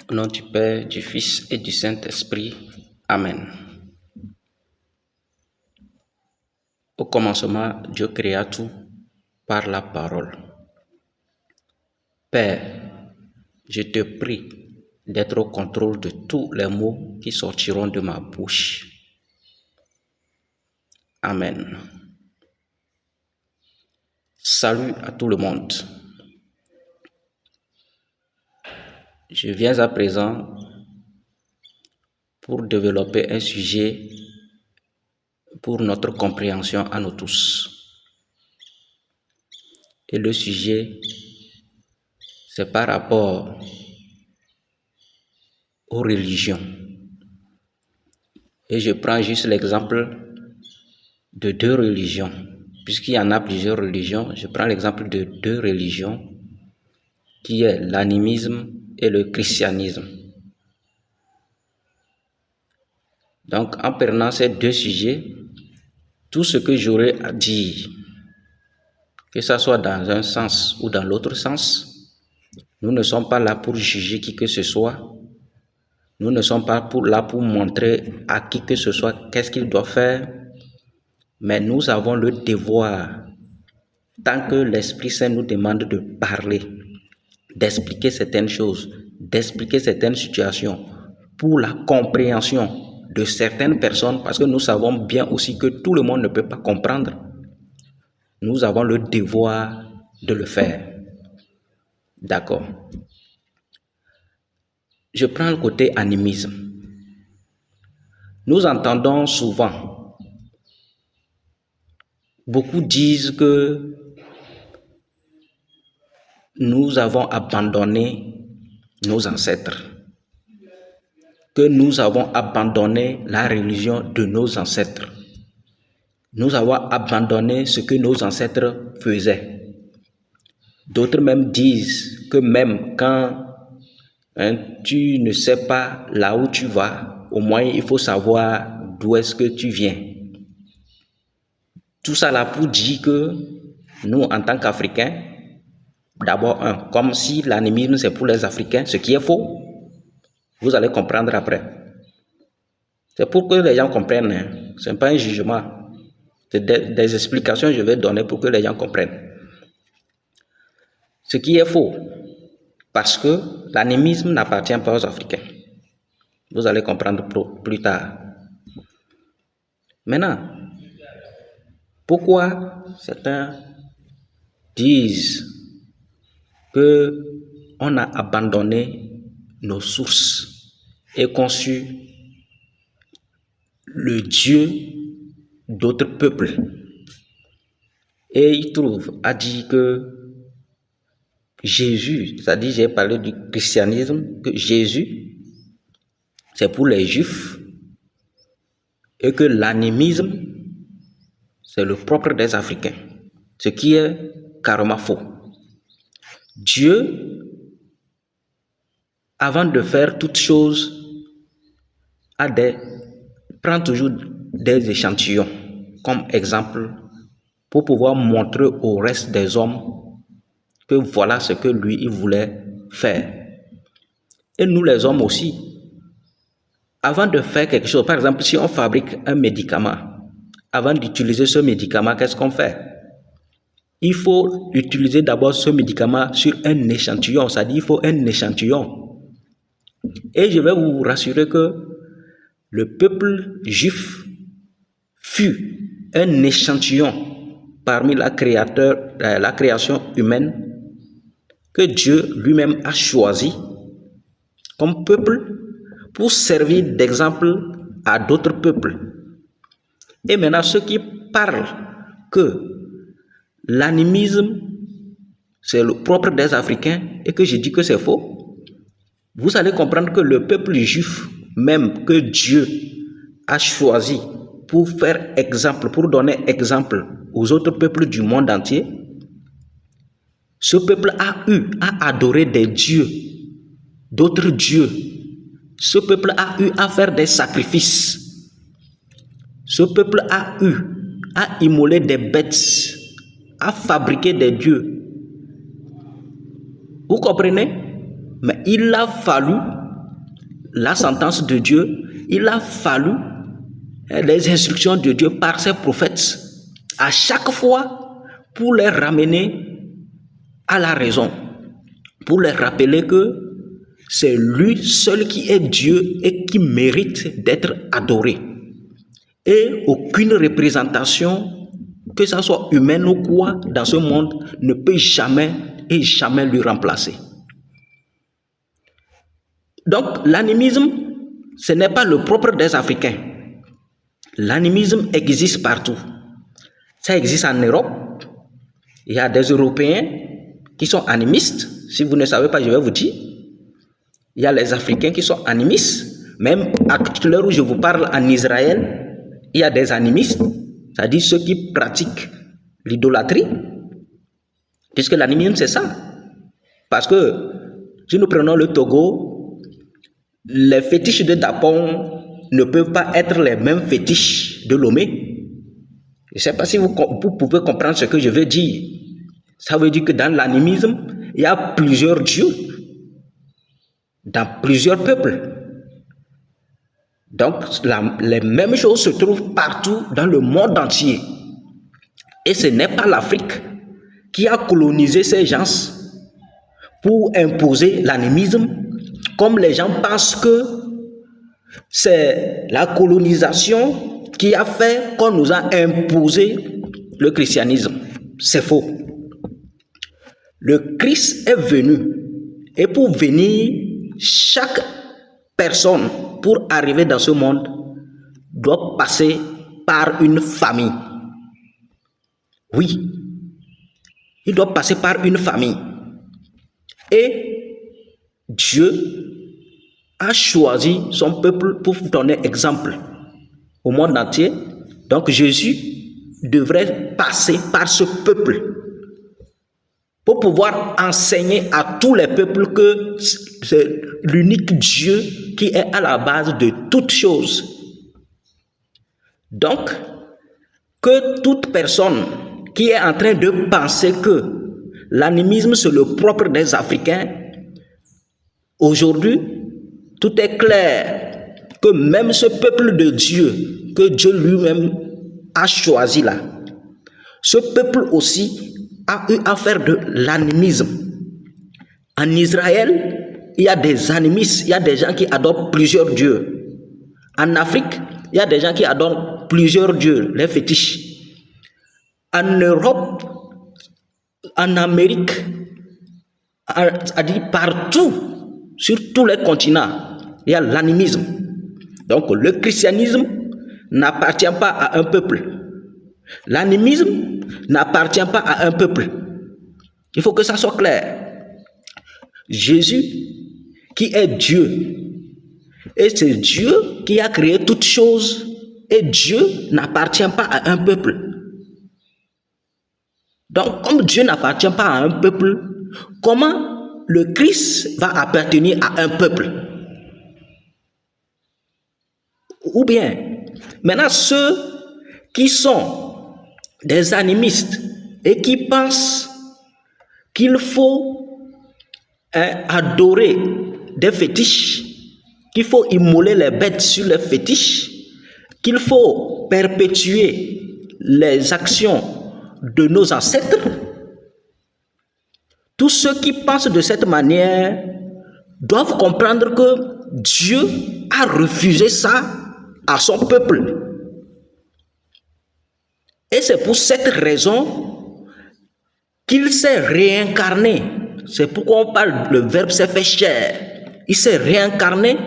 Au nom du Père, du Fils et du Saint-Esprit. Amen. Au commencement, Dieu créa tout par la parole. Père, je te prie d'être au contrôle de tous les mots qui sortiront de ma bouche. Amen. Salut à tout le monde. Je viens à présent pour développer un sujet pour notre compréhension à nous tous. Et le sujet, c'est par rapport aux religions. Et je prends juste l'exemple de deux religions. Puisqu'il y en a plusieurs religions, je prends l'exemple de deux religions qui est l'animisme et le christianisme. Donc, en prenant ces deux sujets, tout ce que j'aurai à dire, que ce soit dans un sens ou dans l'autre sens, nous ne sommes pas là pour juger qui que ce soit. Nous ne sommes pas là pour montrer à qui que ce soit qu'est-ce qu'il doit faire. Mais nous avons le devoir, tant que l'Esprit Saint nous demande de parler, d'expliquer certaines choses, d'expliquer certaines situations pour la compréhension de certaines personnes, parce que nous savons bien aussi que tout le monde ne peut pas comprendre. Nous avons le devoir de le faire. D'accord. Je prends le côté animisme. Nous entendons souvent, beaucoup disent que nous avons abandonné nos ancêtres, que nous avons abandonné la religion de nos ancêtres. Nous avons abandonné ce que nos ancêtres faisaient. D'autres même disent que même quand tu ne sais pas là où tu vas, au moins il faut savoir d'où est-ce que tu viens. Tout ça là pour dire que nous, en tant qu'Africains, d'abord, comme si l'animisme c'est pour les Africains, ce qui est faux, vous allez comprendre après. C'est pour que les gens comprennent, ce n'est pas un jugement, c'est des explications que je vais donner pour que les gens comprennent. Ce qui est faux, parce que l'animisme n'appartient pas aux Africains. Vous allez comprendre plus tard. Maintenant, pourquoi certains disent qu'on a abandonné nos sources et conçu le Dieu d'autres peuples? Et ils trouvent à dire que Jésus, c'est-à-dire j'ai parlé du christianisme, que Jésus, c'est pour les Juifs, et que l'animisme, c'est le propre des Africains, ce qui est carrément faux. Dieu, avant de faire toute chose, prend toujours des échantillons comme exemple pour pouvoir montrer au reste des hommes que voilà ce que lui, il voulait faire. Et nous les hommes aussi, avant de faire quelque chose, par exemple, si on fabrique un médicament, avant d'utiliser ce médicament, qu'est-ce qu'on fait? Il faut utiliser d'abord ce médicament sur un échantillon, c'est-à-dire il faut un échantillon. Et je vais vous rassurer que le peuple juif fut un échantillon parmi la création humaine que Dieu lui-même a choisi comme peuple pour servir d'exemple à d'autres peuples. Et maintenant, ceux qui parlent que l'animisme, c'est le propre des Africains et que je dis que c'est faux, vous allez comprendre que le peuple juif, même que Dieu a choisi pour faire exemple, pour donner exemple aux autres peuples du monde entier, ce peuple a adoré des dieux, d'autres dieux. Ce peuple a eu à faire des sacrifices. Ce peuple a eu à immoler des bêtes, à fabriquer des dieux. Vous comprenez? Mais il a fallu la sentence de Dieu, il a fallu les instructions de Dieu par ses prophètes à chaque fois pour les ramener à la raison, pour les rappeler que c'est lui seul qui est Dieu et qui mérite d'être adoré. Et aucune représentation, que ce soit humaine ou quoi, dans ce monde, ne peut jamais lui remplacer. Donc, l'animisme, ce n'est pas le propre des Africains. L'animisme existe partout. Ça existe en Europe. Il y a des Européens qui sont animistes. Si vous ne savez pas, je vais vous dire. Il y a les Africains qui sont animistes. Même à l'heure où je vous parle, en Israël, il y a des animistes, c'est-à-dire ceux qui pratiquent l'idolâtrie. Puisque l'animisme, c'est ça. Parce que, si nous prenons le Togo, les fétiches de Dapong ne peuvent pas être les mêmes fétiches de Lomé. Je ne sais pas si vous pouvez comprendre ce que je veux dire. Ça veut dire que dans l'animisme, il y a plusieurs dieux, dans plusieurs peuples. Donc, les mêmes choses se trouvent partout dans le monde entier. Et ce n'est pas l'Afrique qui a colonisé ces gens pour imposer l'animisme, comme les gens pensent que c'est la colonisation qui a fait qu'on nous a imposé le christianisme. C'est faux. Le Christ est venu, et pour venir, chaque personne, pour arriver dans ce monde, doit passer par une famille. Oui, il doit passer par une famille. Et Dieu a choisi son peuple pour donner exemple au monde entier. Donc Jésus devrait passer par ce peuple pour pouvoir enseigner à tous les peuples que c'est l'unique Dieu qui est à la base de toutes choses. Donc, que toute personne qui est en train de penser que l'animisme c'est le propre des Africains, aujourd'hui, tout est clair que même ce peuple de Dieu, que Dieu lui-même a choisi là, ce peuple aussi a eu à faire de l'animisme. En Israël, il y a des animistes, il y a des gens qui adorent plusieurs dieux. En Afrique, il y a des gens qui adorent plusieurs dieux, les fétiches. En Europe, en Amérique, c'est-à-dire partout, sur tous les continents, il y a l'animisme. Donc le christianisme n'appartient pas à un peuple. L'animisme n'appartient pas à un peuple. Il faut que ça soit clair. Jésus, qui est Dieu, et c'est Dieu qui a créé toutes choses, et Dieu n'appartient pas à un peuple. Donc, comme Dieu n'appartient pas à un peuple, comment le Christ va appartenir à un peuple? Ou bien, maintenant, ceux qui sont des animistes et qui pensent qu'il faut adorer des fétiches, qu'il faut immoler les bêtes sur les fétiches, qu'il faut perpétuer les actions de nos ancêtres. Tous ceux qui pensent de cette manière doivent comprendre que Dieu a refusé ça à son peuple. Et c'est pour cette raison qu'il s'est réincarné. C'est pourquoi on parle, le verbe s'est fait chair. Il s'est réincarné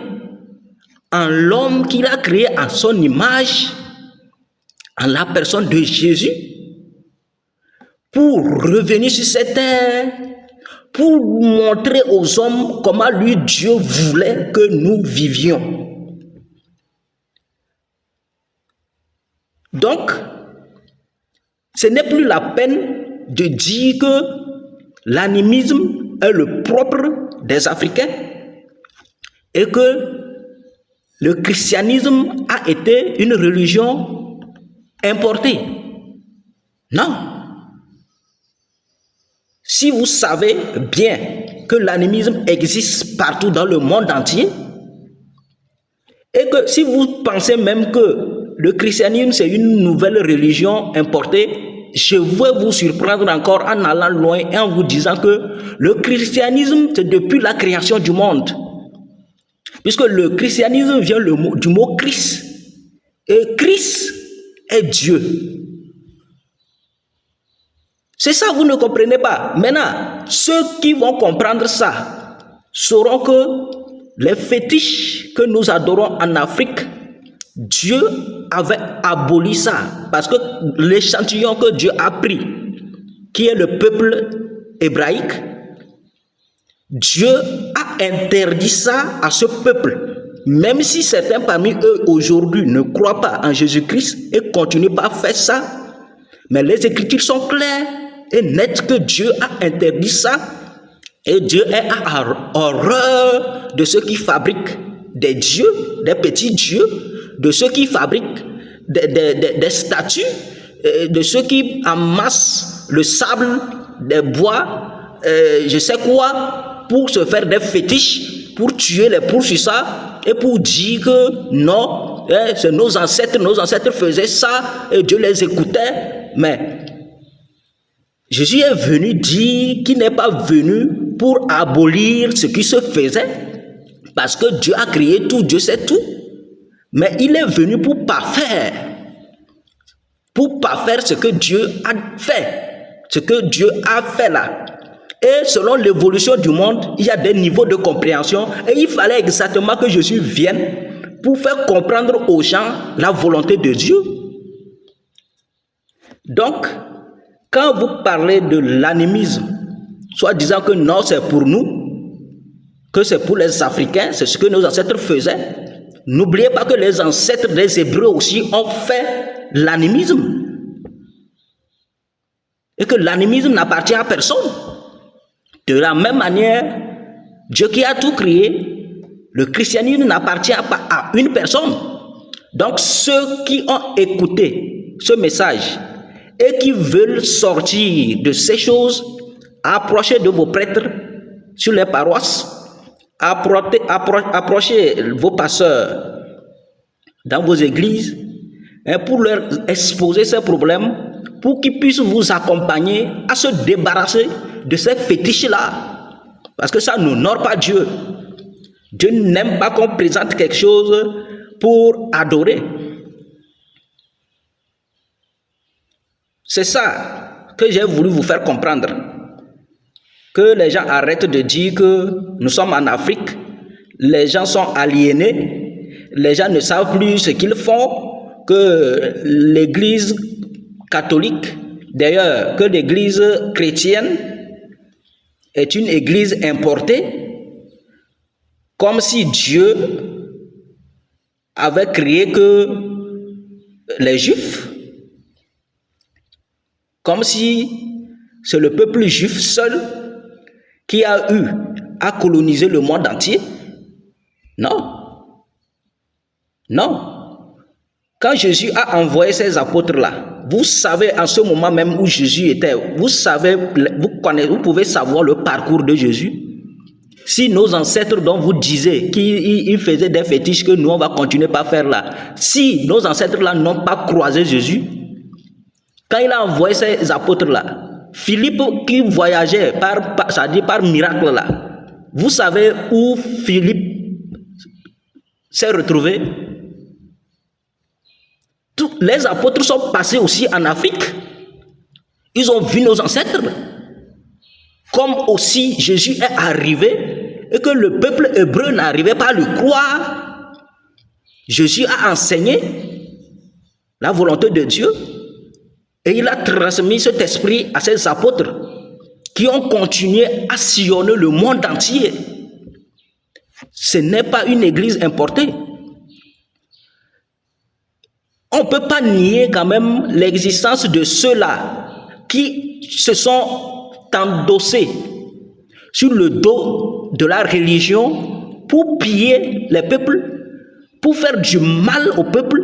en l'homme qu'il a créé en son image, en la personne de Jésus, pour revenir sur cette terre, pour montrer aux hommes comment lui, Dieu, voulait que nous vivions. Donc, ce n'est plus la peine de dire que l'animisme est le propre des Africains et que le christianisme a été une religion importée. Non. Si vous savez bien que l'animisme existe partout dans le monde entier, Et que si vous pensez même que le christianisme c'est une nouvelle religion importée, je veux vous surprendre encore en allant loin et en vous disant que le christianisme c'est depuis la création du monde. Puisque le christianisme vient du mot Christ. Et Christ est Dieu. C'est ça, vous ne comprenez pas. Maintenant, ceux qui vont comprendre ça sauront que les fétiches que nous adorons en Afrique, Dieu avait aboli ça. Parce que l'échantillon que Dieu a pris, qui est le peuple hébraïque, Dieu a interdit ça à ce peuple. Même si certains parmi eux aujourd'hui ne croient pas en Jésus-Christ et continuent pas à faire ça, mais les Écritures sont claires et nettes que Dieu a interdit ça. Et Dieu est à horreur de ceux qui fabriquent des dieux, des petits dieux, de ceux qui fabriquent des statues, de ceux qui amassent le sable, des bois, je sais quoi, pour se faire des fétiches, pour tuer les poules sur ça, et pour dire que non, c'est nos ancêtres faisaient ça, et Dieu les écoutait. Mais Jésus est venu dire qu'il n'est pas venu pour abolir ce qui se faisait, parce que Dieu a créé tout, Dieu sait tout, mais il est venu pour parfaire ce que Dieu a fait, là. Et selon l'évolution du monde, il y a des niveaux de compréhension, et il fallait exactement que Jésus vienne pour faire comprendre aux gens la volonté de Dieu. Donc, quand vous parlez de l'animisme, soit disant que non, c'est pour nous, que c'est pour les Africains, c'est ce que nos ancêtres faisaient, n'oubliez pas que les ancêtres des Hébreux aussi ont fait l'animisme. Et que l'animisme n'appartient à personne. De la même manière, Dieu qui a tout créé, le christianisme n'appartient pas à une personne. Donc ceux qui ont écouté ce message et qui veulent sortir de ces choses, approchez de vos prêtres sur les paroisses, approchez vos pasteurs dans vos églises, pour leur exposer ces problèmes, pour qu'ils puissent vous accompagner à se débarrasser de ces fétiches-là. Parce que ça n'honore pas Dieu. Dieu n'aime pas qu'on présente quelque chose pour adorer. C'est ça que j'ai voulu vous faire comprendre. Que les gens arrêtent de dire que nous sommes en Afrique, les gens sont aliénés, les gens ne savent plus ce qu'ils font, que l'Église catholique, d'ailleurs que l'Église chrétienne est une Église importée, comme si Dieu avait créé que les Juifs, comme si c'est le peuple juif seul qui a eu à coloniser le monde entier. Non. Non. Quand Jésus a envoyé ses apôtres-là, vous savez en ce moment même où Jésus était, vous pouvez savoir le parcours de Jésus. Si nos ancêtres dont vous disiez qu'ils faisaient des fétiches que nous on va continuer par faire là, si nos ancêtres-là n'ont pas croisé Jésus, quand il a envoyé ses apôtres-là, Philippe qui voyageait par miracle là, vous savez où Philippe s'est retrouvé? Tous les apôtres sont passés aussi en Afrique. Ils ont vu nos ancêtres. Comme aussi Jésus est arrivé et que le peuple hébreu n'arrivait pas à le croire. Jésus a enseigné la volonté de Dieu et il a transmis cet esprit à ses apôtres qui ont continué à sillonner le monde entier. Ce n'est pas une église importée. On ne peut pas nier quand même l'existence de ceux-là qui se sont endossés sur le dos de la religion pour piller les peuples, pour faire du mal au peuple.